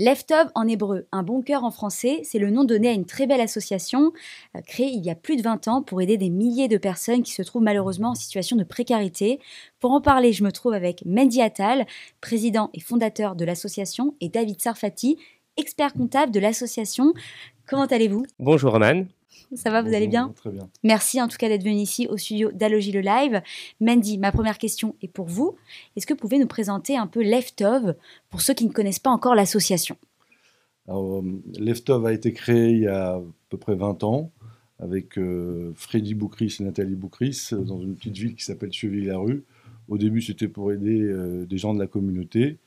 Leftov en hébreu, un bon cœur en français, c'est le nom donné à une très belle association créée il y a plus de 20 ans pour aider des milliers de personnes qui se trouvent malheureusement en situation de précarité. Pour en parler, je me trouve avec Mendy Attal, président et fondateur de l'association, et David Sarfati, expert comptable de l'association. Comment allez-vous? Bonjour Roman. Ça va, vous allez bien? Très bien. Merci en tout cas d'être venu ici au studio d'Allogie le Live. Mendy, ma première question est pour vous. Est-ce que vous pouvez nous présenter un peu Leftov pour ceux qui ne connaissent pas encore l'association? Alors, Leftov a été créé il y a à peu près 20 ans avec Freddy Boukris et Nathalie Boukris dans une petite ville qui s'appelle Chevilly-la-Rue. Au début, c'était pour aider des gens de la communauté.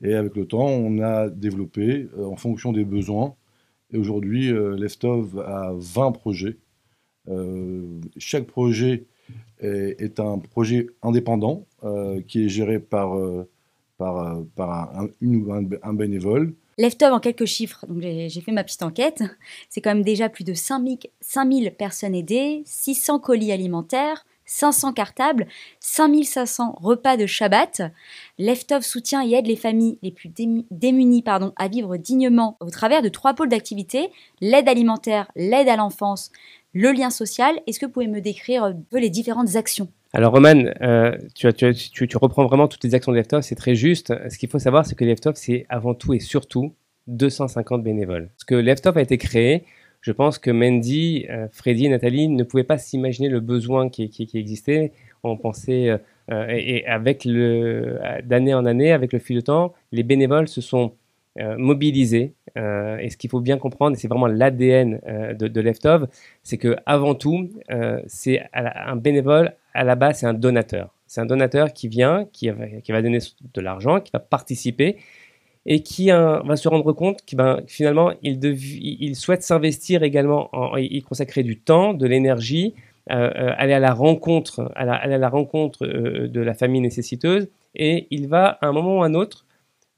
Et avec le temps, on a développé en fonction des besoins. Et aujourd'hui, Leftov a 20 projets. Chaque projet est un projet indépendant qui est géré par un bénévole. Leftov en quelques chiffres, donc j'ai fait ma petite enquête. C'est quand même déjà plus de 5000 personnes aidées, 600 colis alimentaires, 500 cartables, 5500 repas de Shabbat. Leftov soutient et aide les familles les plus démunies à vivre dignement au travers de 3 pôles d'activité: l'aide alimentaire, l'aide à l'enfance, le lien social. Est-ce que vous pouvez me décrire un peu les différentes actions? Alors Roman, tu reprends vraiment toutes les actions de Leftov, c'est très juste. Ce qu'il faut savoir, c'est que Leftov, c'est avant tout et surtout 250 bénévoles. Parce que Leftov a été créé, je pense que Mendy, Freddy et Nathalie ne pouvaient pas s'imaginer le besoin qui existait. On pensait, et avec d'année en année, avec le fil de temps, les bénévoles se sont mobilisés. Et ce qu'il faut bien comprendre, et c'est vraiment l'ADN de Leftov, c'est que avant tout, c'est un bénévole. À la base, c'est un donateur. C'est un donateur qui vient, qui va donner de l'argent, qui va participer et qui va se rendre compte que finalement, il souhaite s'investir également, il consacrer du temps, de l'énergie, aller à la rencontre, aller à la rencontre de la famille nécessiteuse, et il va, à un moment ou à un autre,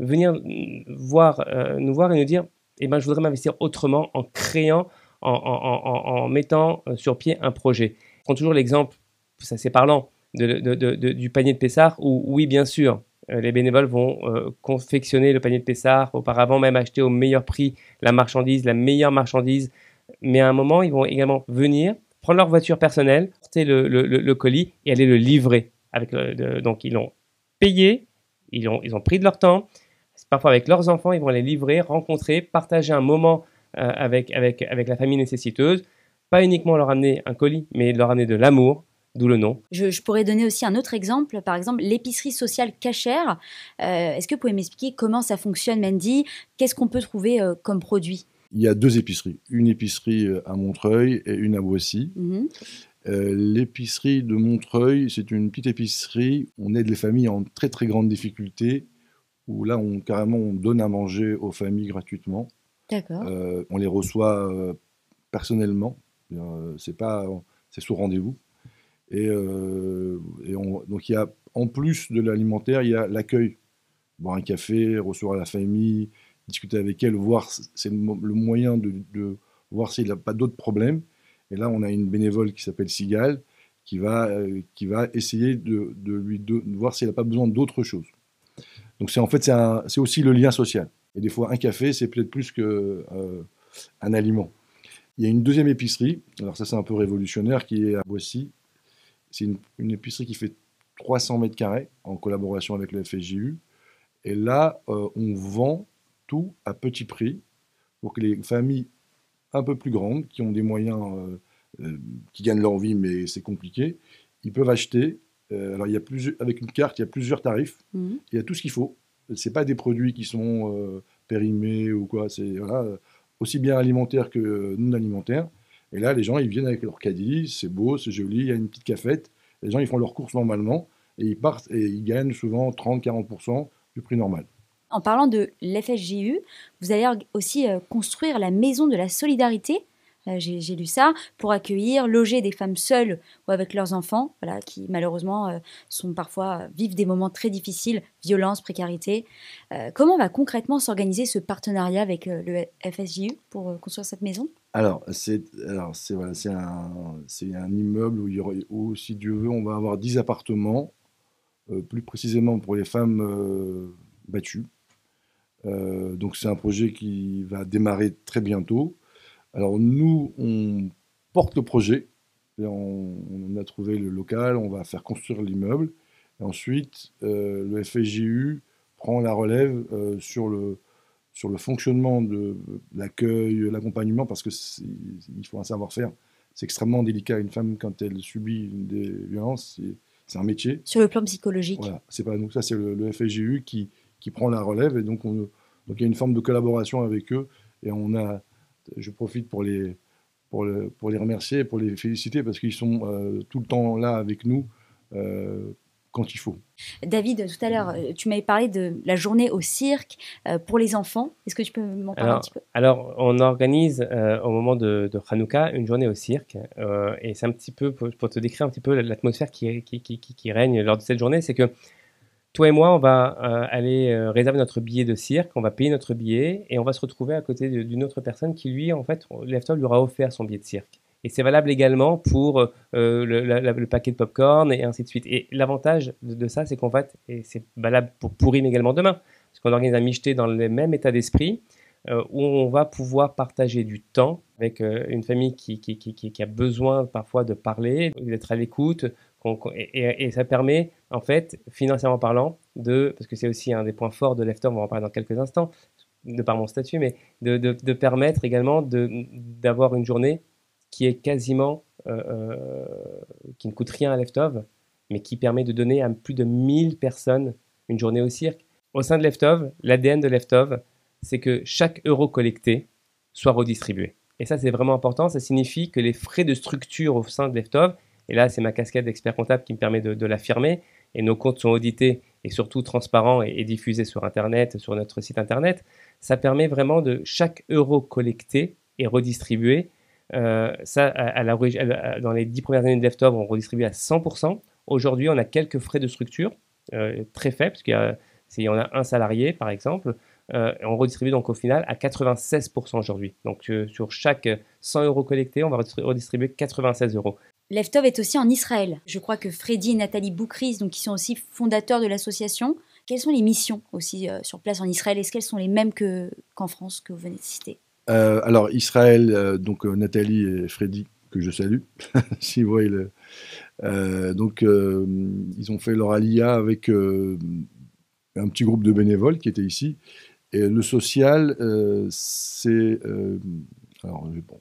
venir nous voir et nous dire je voudrais m'investir autrement en créant, en mettant sur pied un projet. Je prends toujours l'exemple, ça c'est parlant, du panier de Pessah, où oui, bien sûr, les bénévoles vont confectionner le panier de Pessah, auparavant même acheter au meilleur prix la meilleure marchandise, mais à un moment, ils vont également venir, prendre leur voiture personnelle, porter le colis et aller le livrer. Donc ils l'ont payé, ils ont pris de leur temps, parfois avec leurs enfants, ils vont les livrer, rencontrer, partager un moment avec la famille nécessiteuse, pas uniquement leur amener un colis, mais leur amener de l'amour, d'où le nom. Je pourrais donner aussi un autre exemple, par exemple l'épicerie sociale cachère. Est-ce que vous pouvez m'expliquer comment ça fonctionne, Mendy? Qu'est-ce qu'on peut trouver comme produit? Il y a 2 épiceries, une épicerie à Montreuil et une à Boissy. L'épicerie de Montreuil, c'est une petite épicerie, on aide les familles en très très grande difficulté, où là on donne à manger aux familles gratuitement. D'accord. On les reçoit personnellement, c'est sous rendez-vous. Donc il y a, en plus de l'alimentaire, il y a l'accueil. Boire un café, recevoir la famille, discuter avec elle, voir, c'est le moyen de voir s'il n'a pas d'autres problèmes. Et là, on a une bénévole qui s'appelle Sigal, qui va essayer de voir s'il n'a pas besoin d'autre chose. Donc c'est aussi le lien social. Et des fois, un café, c'est peut-être plus qu'un aliment. Il y a une deuxième épicerie, alors ça c'est un peu révolutionnaire, qui est à Boissy. C'est une épicerie qui fait 300 mètres carrés en collaboration avec le FSJU. Et là, on vend tout à petit prix pour que les familles un peu plus grandes, qui ont des moyens, qui gagnent leur vie, mais c'est compliqué, ils peuvent acheter. Alors, avec une carte, il y a plusieurs tarifs. Il y a tout ce qu'il faut. Ce n'est pas des produits qui sont périmés ou quoi. C'est aussi bien alimentaire que non alimentaire. Et là, les gens, ils viennent avec leur caddie, c'est beau, c'est joli, il y a une petite cafette. Les gens, ils font leurs courses normalement et ils partent et ils gagnent souvent 30-40% du prix normal. En parlant de l'FSJU, vous allez aussi construire la maison de la solidarité. J'ai lu ça, pour accueillir, loger des femmes seules ou avec leurs enfants, qui malheureusement vivent des moments très difficiles, violence, précarité. Comment va concrètement s'organiser ce partenariat avec le FSJU pour construire cette maison? Alors, c'est un immeuble où, si Dieu veut, on va avoir 10 appartements, plus précisément pour les femmes battues. Donc c'est un projet qui va démarrer très bientôt. Alors nous, on porte le projet. Et on a trouvé le local, on va faire construire l'immeuble. Et ensuite, le FSJU prend la relève sur le fonctionnement de l'accueil, l'accompagnement, parce il faut un savoir-faire. C'est extrêmement délicat. Une femme, quand elle subit des violences, c'est un métier. Sur le plan psychologique. Voilà, c'est pas nous, ça c'est le FSJU qui prend la relève. Et donc, il y a une forme de collaboration avec eux. Et je profite pour les remercier et pour les féliciter parce qu'ils sont tout le temps là avec nous quand il faut. David, tout à l'heure, tu m'avais parlé de la journée au cirque pour les enfants. Est-ce que tu peux m'en parler un petit peu? Alors, on organise au moment de Hanouka une journée au cirque. Et c'est un petit peu, pour te décrire un petit peu l'atmosphère qui règne lors de cette journée, c'est que toi et moi, on va aller réserver notre billet de cirque, on va payer notre billet et on va se retrouver à côté d'une autre personne qui, lui, en fait, l'Eftol lui aura offert son billet de cirque. Et c'est valable également pour le paquet de popcorn et ainsi de suite. Et l'avantage de ça, c'est qu'en fait, et c'est valable pour Pourim également demain, parce qu'on organise un michté dans le même état d'esprit, où on va pouvoir partager du temps avec une famille qui a besoin parfois de parler, d'être à l'écoute, et ça permet, en fait, financièrement parlant, parce que c'est aussi un des points forts de l'EFTOR, on va en parler dans quelques instants, de par mon statut, mais de permettre également d'avoir une journée qui est quasiment, qui ne coûte rien à l'EFTOV, mais qui permet de donner à plus de 1000 personnes une journée au cirque. Au sein de l'EFTOV, l'ADN de l'EFTOV, c'est que chaque euro collecté soit redistribué. Et ça, c'est vraiment important. Ça signifie que les frais de structure au sein de l'EFTOV, et là, c'est ma casquette d'expert comptable qui me permet de l'affirmer, et nos comptes sont audités et surtout transparents et diffusés sur Internet, sur notre site Internet, ça permet vraiment de chaque euro collecté et redistribué. Ça, dans les 10 premières années de l'EFTOV, on redistribue à 100%. Aujourd'hui, on a quelques frais de structure très faibles, parce qu'il y en a un salarié, par exemple. On redistribue donc au final à 96% aujourd'hui. Donc sur chaque 100 euros collectés, on va redistribuer 96 euros. L'EFTOV est aussi en Israël. Je crois que Freddy et Nathalie Boukris, donc, qui sont aussi fondateurs de l'association, quelles sont les missions aussi sur place en Israël? Est-ce qu'elles sont les mêmes qu'en France, que vous venez de citer? Alors Israël, donc Nathalie et Freddy, que je salue, si vous voyez donc ils ont fait leur alia avec un petit groupe de bénévoles qui étaient ici. Et le social, c'est... alors, bon,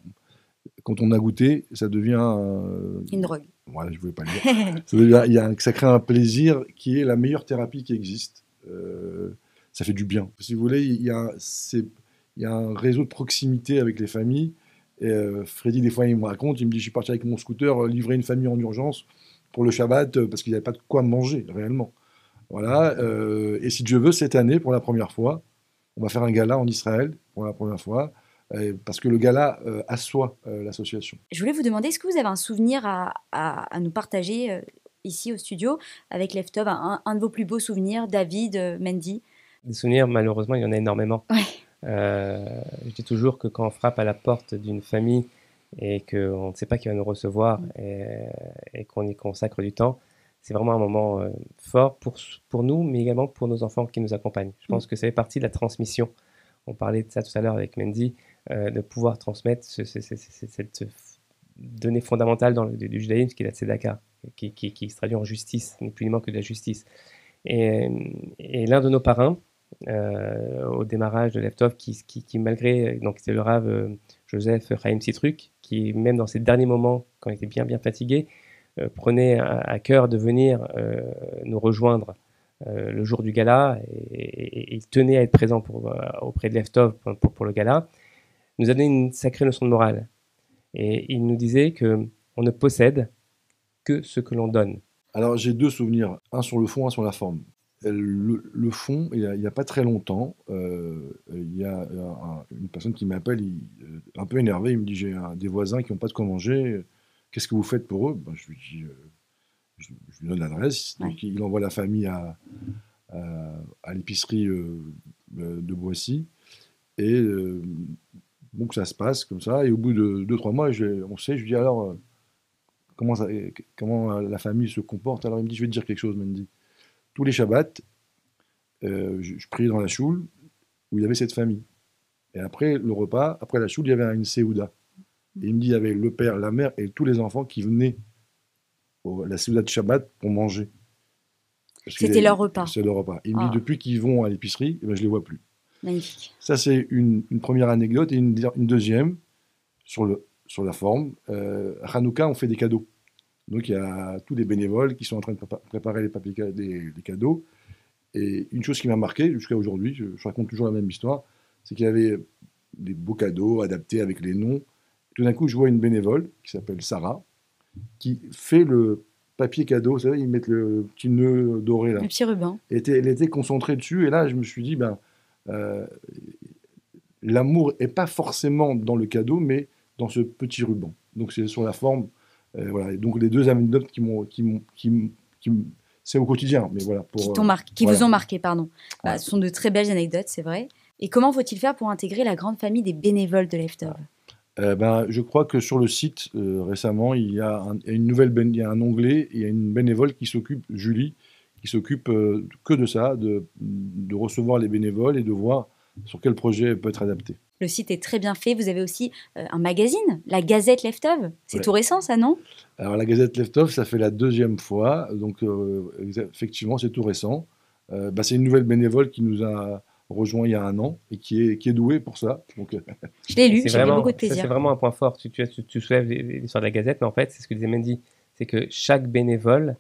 quand on a goûté, ça devient... Une drogue. Voilà, je ne voulais pas le dire. Ça crée un plaisir qui est la meilleure thérapie qui existe. Ça fait du bien. Si vous voulez, il y a un réseau de proximité avec les familles. Et Freddy, des fois, il me raconte, il me dit, je suis parti avec mon scooter livrer une famille en urgence pour le Shabbat parce qu'il n'y avait pas de quoi manger, réellement. Voilà. Et si Dieu veut, cette année, pour la première fois, on va faire un gala en Israël, pour la première fois, parce que le gala assoit l'association. Je voulais vous demander, est-ce que vous avez un souvenir à nous partager ici au studio avec l'EFTOV, un de vos plus beaux souvenirs, David, Mendy? Des souvenirs, malheureusement, il y en a énormément. Ouais. Je dis toujours que quand on frappe à la porte d'une famille et qu'on ne sait pas qui va nous recevoir et qu'on y consacre du temps, c'est vraiment un moment fort pour nous, mais également pour nos enfants qui nous accompagnent. Je pense que ça fait partie de la transmission. On parlait de ça tout à l'heure avec Mendy, de pouvoir transmettre cette donnée fondamentale du judaïsme qui est la tzedaka, qui se traduit en justice, ni plus ni moins que de la justice. Et l'un de nos parrains, au démarrage de l'EFTOV, qui malgré, donc c'est le Rav Joseph Chaim Sitruk, qui même dans ses derniers moments, quand il était bien fatigué, prenait à cœur de venir nous rejoindre le jour du gala et il tenait à être présent auprès de l'EFTOV pour le gala, nous a donné une sacrée leçon de morale. Et il nous disait qu'on ne possède que ce que l'on donne. Alors j'ai deux souvenirs, un sur le fond, un sur la forme. Le fond, il n'y a pas très longtemps, il y a une personne qui m'appelle, un peu énervé, il me dit j'ai des voisins qui n'ont pas de quoi manger, qu'est-ce que vous faites pour eux? Ben, je lui dis, je lui donne l'adresse, donc il envoie la famille à l'épicerie de Boissy, et donc ça se passe comme ça, et au bout de 2-3 mois, je lui dis alors, comment la famille se comporte? Alors il me dit, je vais te dire quelque chose, Mendy. Tous les Shabbats, je priais dans la choule, où il y avait cette famille. Et après le repas, après la choule, il y avait une séouda. Et il me dit, il y avait le père, la mère et tous les enfants qui venaient à la séouda de Shabbat pour manger. C'était leur repas. C'est leur repas. Il me dit, depuis qu'ils vont à l'épicerie, je ne les vois plus. Magnifique. Ça, c'est une première anecdote. Et une deuxième, sur la forme. Hanouka, on fait des cadeaux. Donc, il y a tous les bénévoles qui sont en train de préparer les cadeaux. Et une chose qui m'a marqué jusqu'à aujourd'hui, je raconte toujours la même histoire, c'est qu'il y avait des beaux cadeaux adaptés avec les noms. Tout d'un coup, je vois une bénévole qui s'appelle Sarah, qui fait le papier cadeau. Vous savez, ils mettent le petit nœud doré là. Le petit ruban. Elle était concentrée dessus. Et là, je me suis dit, l'amour n'est pas forcément dans le cadeau, mais dans ce petit ruban. Donc, c'est sur la forme. Voilà. Et donc, les deux anecdotes c'est au quotidien, mais voilà. Qui vous ont marqué, pardon. Ce sont de très belles anecdotes, c'est vrai. Et comment faut-il faire pour intégrer la grande famille des bénévoles de Leftov? Je crois que sur le site, récemment, il y a il y a un onglet, il y a une bénévole qui s'occupe, Julie, qui s'occupe que de ça, de recevoir les bénévoles et de voir sur quel projet peut être adapté. Le site est très bien fait. Vous avez aussi un magazine, la Gazette Leftov. C'est tout récent, ça, non? Alors, la Gazette Leftov, ça fait la 2e fois. Donc, effectivement, c'est tout récent. C'est une nouvelle bénévole qui nous a rejoint il y a 1 an et qui est douée pour ça. Donc, je l'ai lu, j'ai eu beaucoup de plaisir. C'est vraiment un point fort. Tu soulèves l'histoire de la Gazette, mais en fait, c'est ce que disait Mendy. C'est que chaque bénévole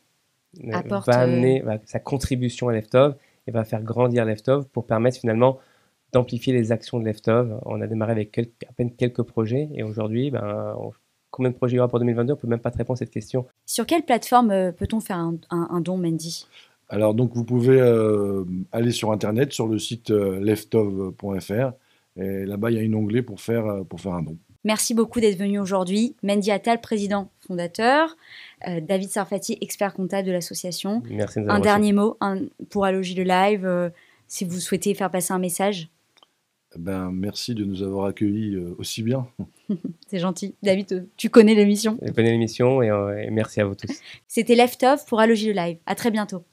va amener sa contribution à Leftov et va faire grandir Leftov pour permettre finalement d'amplifier les actions de Leftov. On a démarré avec à peine quelques projets et aujourd'hui, combien de projets il y aura pour 2022? On ne peut même pas te répondre à cette question. Sur quelle plateforme peut-on faire un don, Mendy? Alors, donc, vous pouvez aller sur Internet, sur le site leftov.fr. Et là-bas, il y a un onglet pour faire un don. Merci beaucoup d'être venu aujourd'hui. Mendy Attal, président fondateur. David Sarfati, expert comptable de l'association. Merci de nous avoir Un dernier mot pour Allogie le live, si vous souhaitez faire passer un message. Merci de nous avoir accueillis aussi bien. C'est gentil. David, tu connais l'émission. Je connais l'émission et merci à vous tous. C'était Leftov pour Allogie le live. À très bientôt.